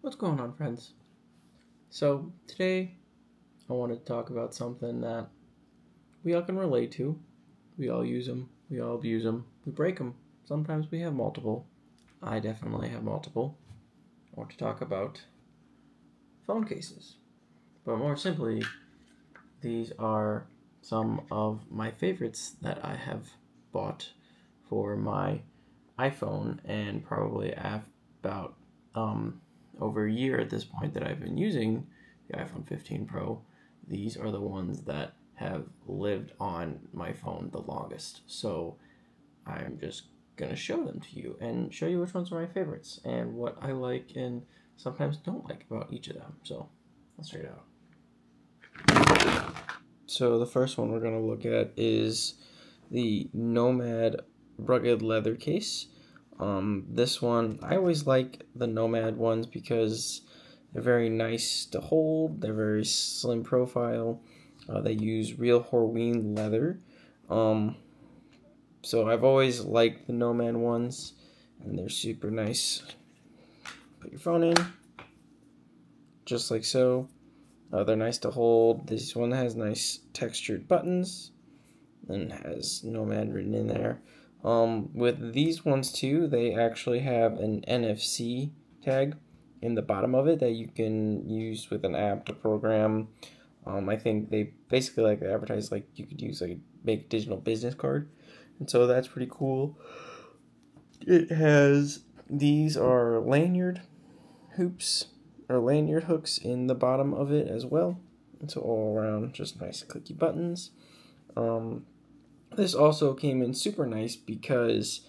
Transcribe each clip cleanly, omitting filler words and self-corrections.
What's going on, friends? So today I wanted to talk about something that we all can relate to. We all use them, we all abuse them, we break them. Sometimes we have multiple. I definitely have multiple. I want to talk about phone cases. But more simply, these are some of my favorites that I have bought for my iPhone, and probably about over a year at this point that I've been using the iPhone 15 Pro. These are the ones that have lived on my phone the longest. So I'm just going to show them to you and show you which ones are my favorites and what I like and sometimes don't like about each of them. So let's check it out. So the first one we're going to look at is the Nomad rugged leather case. This one, I always like the Nomad ones because they're very nice to hold. They're very slim profile. They use real Horween leather. So I've always liked the Nomad ones, and they're super nice. Put your phone in, just like so. They're nice to hold. This one has nice textured buttons, and has Nomad written in there. With these ones too, they actually have an NFC tag in the bottom of it that you can use with an app to program. I think they basically like advertise like you could use like a big digital business card, and so that's pretty cool. It has, these are lanyard hoops or lanyard hooks in the bottom of it as well, and so all around just nice clicky buttons. This also came in super nice because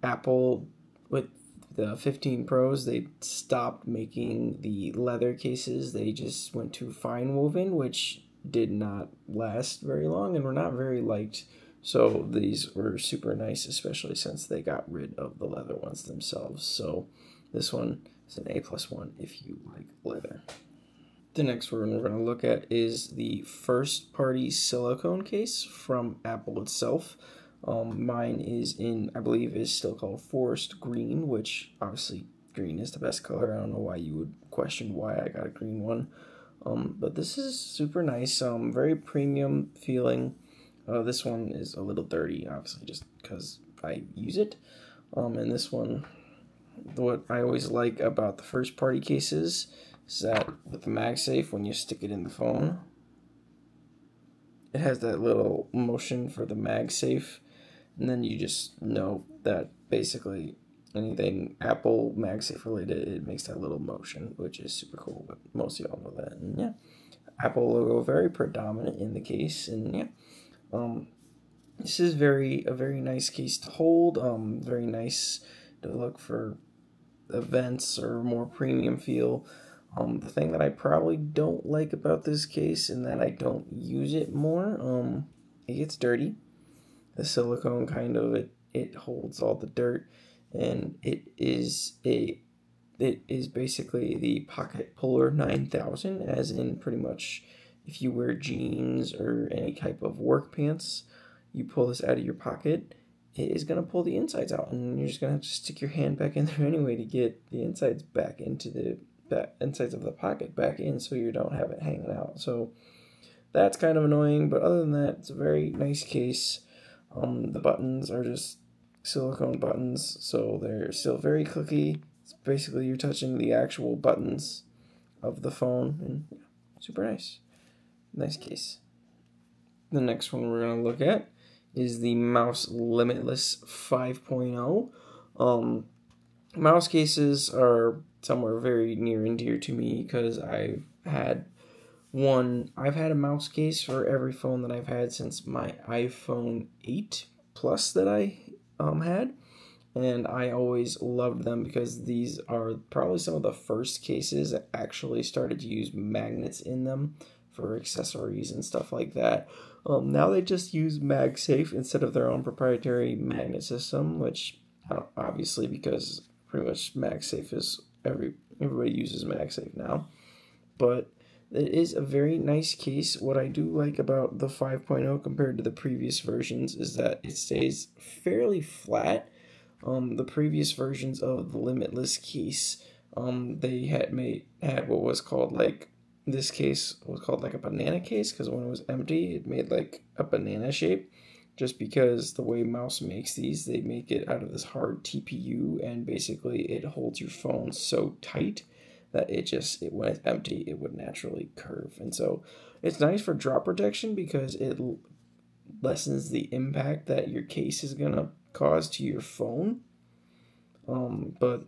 Apple, with the 15 Pros, they stopped making the leather cases. They just went to fine woven, which did not last very long and were not very liked. So these were super nice, especially since they got rid of the leather ones themselves. So this one is an A+1 if you like leather. The next one we're going to look at is the first-party silicone case from Apple itself. Mine is in, I believe, is still called Forest Green, which obviously green is the best color. I don't know why you would question why I got a green one. But this is super nice, very premium feeling. This one is a little dirty, obviously, just because I use it. And this one, what I always like about the first-party cases is that with the MagSafe, when you stick it in the phone, it has that little motion for the MagSafe, and then you just know that basically anything Apple MagSafe related, it makes that little motion, which is super cool, but most of y'all know that. And yeah, Apple logo very predominant in the case, and yeah, this is a very nice case to hold, very nice to look for events or more premium feel. The thing that I probably don't like about this case, and that I don't use it more, it gets dirty. The silicone kind of, it holds all the dirt, and it is basically the Pocket Puller 9000, as in pretty much if you wear jeans or any type of work pants, you pull this out of your pocket, it is going to pull the insides out, and you're just going to have to stick your hand back in there anyway to get the insides back into the insides of the pocket back in, so you don't have it hanging out. So that's kind of annoying, but other than that, it's a very nice case. The buttons are just silicone buttons, so they're still very clicky. It's basically you're touching the actual buttons of the phone, and yeah, super nice. Nice case. The next one we're going to look at is the Mouse Limitless 5.0. Mouse cases are somewhere very near and dear to me because I've had a mouse case for every phone that I've had since my iPhone 8 Plus that I had, and I always loved them because these are probably some of the first cases that actually started to use magnets in them for accessories and stuff like that. Now they just use MagSafe instead of their own proprietary magnet system, which obviously because pretty much MagSafe is everybody uses MagSafe now. But it is a very nice case. What I do like about the 5.0 compared to the previous versions is that it stays fairly flat. The previous versions of the Limitless case They had what was called like, this case was called like a banana case, because when it was empty, it made like a banana shape. Just because the way Mouse makes these, they make it out of this hard TPU, and basically it holds your phone so tight that when it's empty, it would naturally curve. And so it's nice for drop protection because it lessens the impact that your case is gonna cause to your phone. But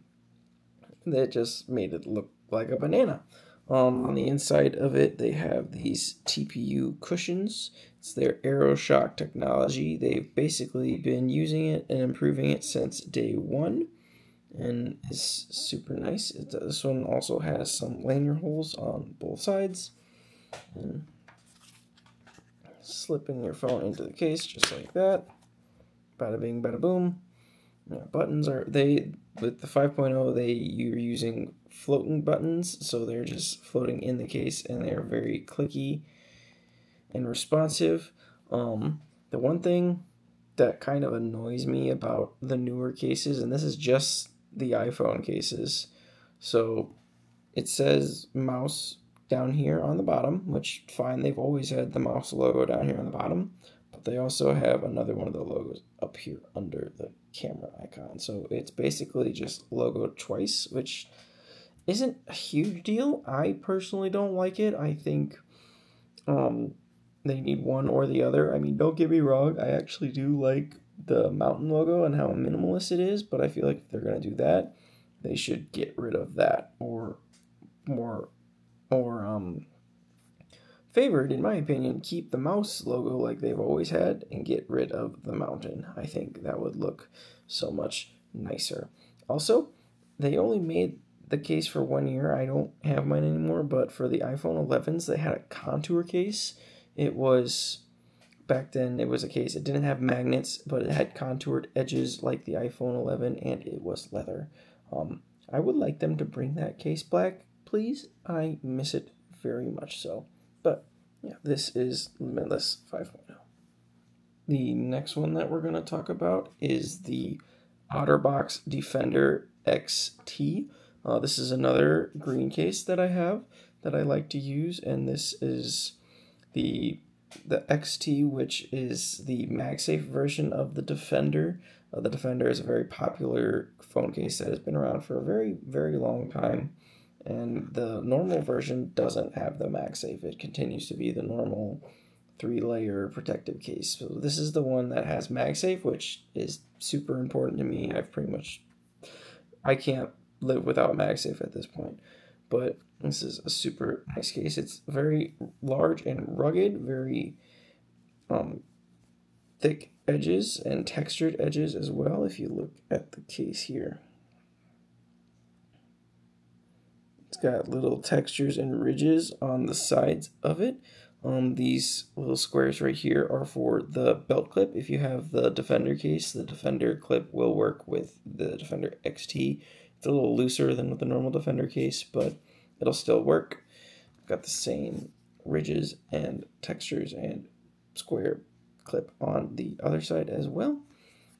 that just made it look like a banana. On the inside of it, they have these TPU cushions. It's their AeroShock technology. They've basically been using it and improving it since day one, and it's super nice. This one also has some lanyard holes on both sides. And slipping your phone into the case just like that. Bada bing, bada boom. Buttons with the 5.0, you're using floating buttons, so they're just floating in the case, and they're very clicky and responsive. The one thing that kind of annoys me about the newer cases, and this is just the iPhone cases, so it says Mouse down here on the bottom, which fine, they've always had the Mouse logo down here on the bottom, but they also have another one of the logos up here under the camera icon. So it's basically just logoed twice, which isn't a huge deal. I personally don't like it. I think they need one or the other. I mean, don't get me wrong, I actually do like the mountain logo and how minimalist it is, but I feel like if they're going to do that, they should get rid of that, or favored, in my opinion, keep the Mouse logo like they've always had and get rid of the mountain. I think that would look so much nicer. Also, they only made the case for 1 year. I don't have mine anymore, but for the iPhone 11s, they had a contour case. Back then, it was a case. It didn't have magnets, but it had contoured edges like the iPhone 11, and it was leather. I would like them to bring that case back, please. I miss it very much so. But yeah, this is Limitless 5.0. The next one that we're going to talk about is the OtterBox Defender XT. This is another green case that I have that I like to use, and this is the XT, which is the MagSafe version of the Defender. The Defender is a very popular phone case that has been around for a very, very long time. And the normal version doesn't have the MagSafe. It continues to be the normal 3-layer protective case. So this is the one that has MagSafe, which is super important to me. I can't live without MagSafe at this point. But this is a super nice case. It's very large and rugged, very thick edges and textured edges as well, if you look at the case here. It's got little textures and ridges on the sides of it. These little squares right here are for the belt clip. If you have the Defender case, the Defender clip will work with the Defender XT. It's a little looser than with the normal Defender case, but it'll still work. Got the same ridges and textures and square clip on the other side as well.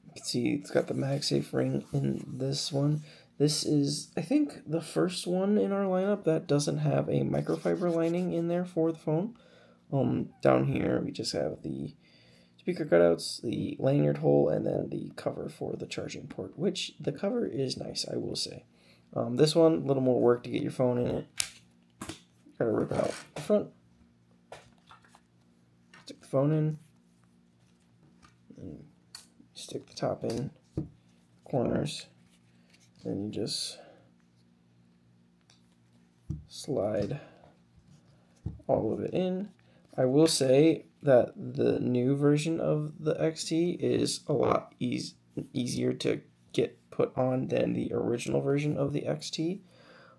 You can see it's got the MagSafe ring in this one. This is, I think, the first one in our lineup that doesn't have a microfiber lining in there for the phone. Down here, we just have the speaker cutouts, the lanyard hole, and then the cover for the charging port, which the cover is nice, I will say. This one, a little more work to get your phone in it. Gotta rip out the front, stick the phone in, and stick the top in, corners. Then you just slide all of it in. I will say that the new version of the XT is a lot easier to get put on than the original version of the XT.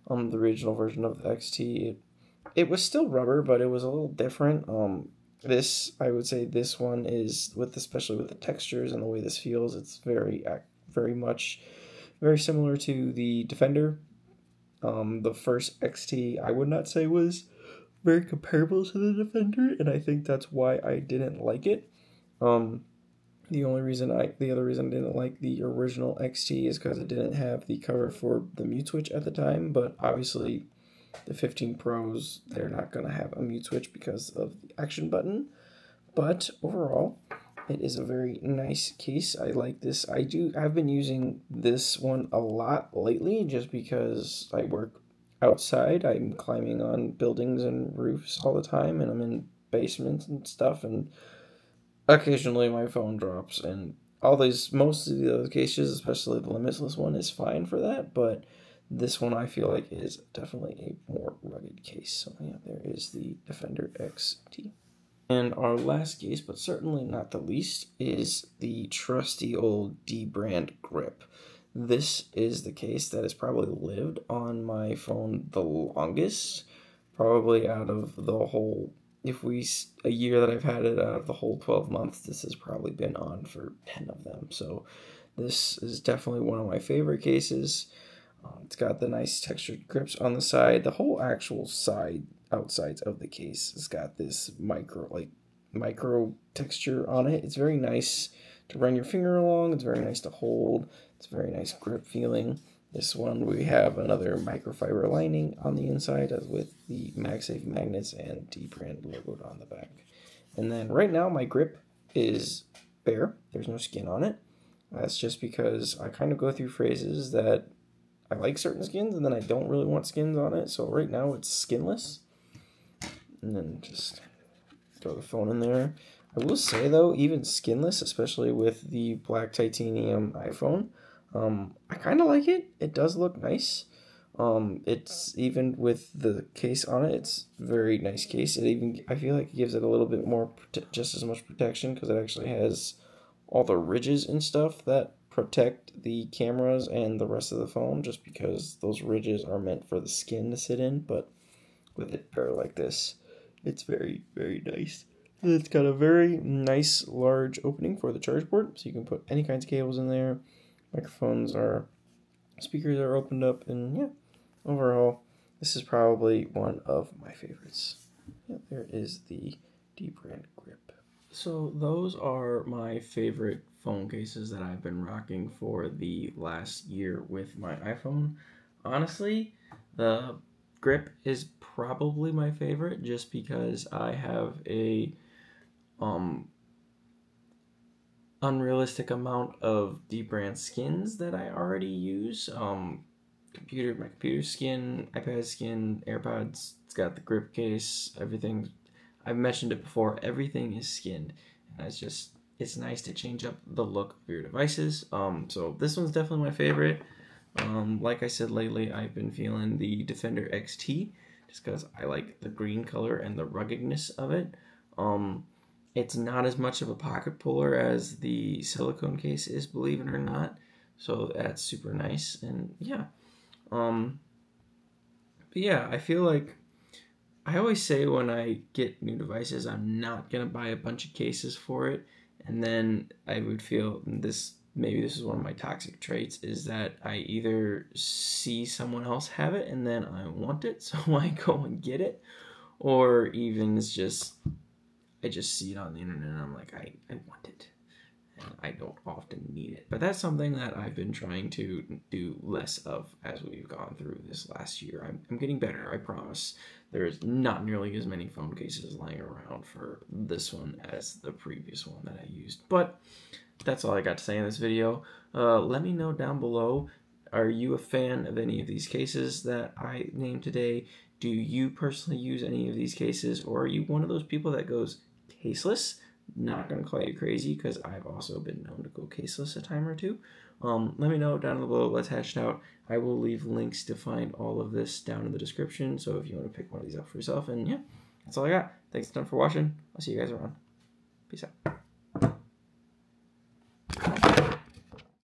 The original version of the XT, it was still rubber, but it was a little different. I would say this one is, especially with the textures and the way this feels, it's very similar to the Defender. The first XT, I would not say was very comparable to the Defender, and I think that's why I didn't like it. The The other reason I didn't like the original XT is because it didn't have the cover for the mute switch at the time, but obviously the 15 Pros, they're not going to have a mute switch because of the action button. But overall, it is a very nice case. I like this. I've been using this one a lot lately just because I work outside. I'm climbing on buildings and roofs all the time, and I'm in basements and stuff, and occasionally my phone drops, and most of the other cases, especially the limitless one, is fine for that, but this one I feel like is definitely a more rugged case. So yeah, there is the Defender XT. And our last case, but certainly not the least, is the trusty old D-brand grip. This is the case that has probably lived on my phone the longest, probably out of the whole, a year that I've had it, out of the whole 12 months, this has probably been on for 10 of them. So this is definitely one of my favorite cases. It's got the nice textured grips on the side. The whole actual outsides of the case has got this micro texture on it. It's very nice to run your finger along. It's very nice to hold. It's a very nice grip feeling. This one, we have another microfiber lining on the inside as with the MagSafe magnets and D-brand logo on the back. And then right now my grip is bare. There's no skin on it. That's just because I kind of go through phases that I like certain skins and then I don't really want skins on it. So right now it's skinless. And then just throw the phone in there. I will say though, even skinless, especially with the black titanium iPhone, I kind of like it. It does look nice. It's even with the case on it, it's a very nice case. I feel like it gives it a little bit more, just as much protection, because it actually has all the ridges and stuff that protect the cameras and the rest of the phone, just because those ridges are meant for the skin to sit in. But with it bare like this, it's very, very nice. It's got a very nice large opening for the charge port, so you can put any kinds of cables in there. Speakers are opened up, and yeah, overall, this is probably one of my favorites. Yeah, there is the D-brand grip. So those are my favorite phone cases that I've been rocking for the last year with my iPhone. Honestly, the grip is probably my favorite just because I have a unrealistic amount of D-brand skins that I already use. My computer skin, iPad skin, AirPods, it's got the grip case, everything. I've mentioned it before, everything is skinned. And it's nice to change up the look of your devices. So this one's definitely my favorite. Like I said, lately I've been feeling the Defender XT just because I like the green color and the ruggedness of it. It's not as much of a pocket puller as the silicone case is, believe it or not. So that's super nice. And yeah. But yeah, I feel like I always say when I get new devices, I'm not going to buy a bunch of cases for it. And then I would feel maybe this is one of my toxic traits, is that I either see someone else have it and then I want it, so I go and get it. Or even I just see it on the internet and I'm like, I want it. And I don't often need it. But that's something that I've been trying to do less of as we've gone through this last year. I'm getting better, I promise. There's not nearly as many phone cases lying around for this one as the previous one that I used. But that's all I got to say in this video. Let me know down below, are you a fan of any of these cases that I named today? Do you personally use any of these cases? Or are you one of those people that goes caseless? Not going to call you crazy, because I've also been known to go caseless a time or two. Let me know down below. Let's hash it out. I will leave links to find all of this down in the description, so if you want to pick one of these up for yourself. And yeah, that's all I got. Thanks a ton for watching. I'll see you guys around. Peace out.